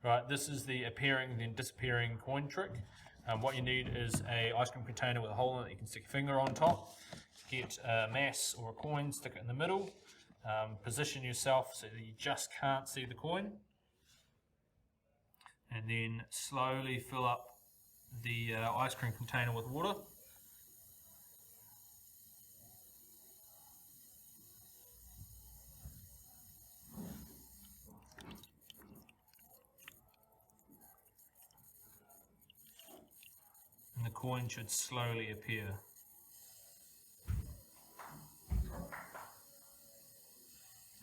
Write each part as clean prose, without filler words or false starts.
Right, this is the appearing then disappearing coin trick. What you need is a ice cream container with a hole in it that you can stick your finger on top. Get a mass or a coin, stick it in the middle. Position yourself so that you just can't see the coin. And then slowly fill up the ice cream container with water. And the coin should slowly appear.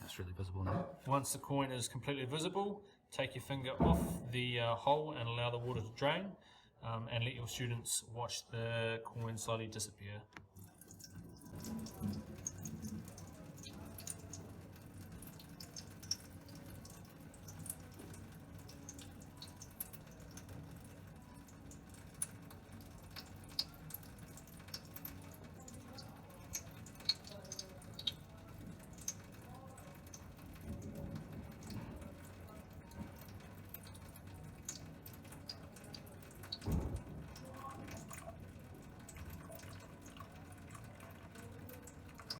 That's really visible now. Once the coin is completely visible, take your finger off the hole and allow the water to drain, and let your students watch the coin slowly disappear.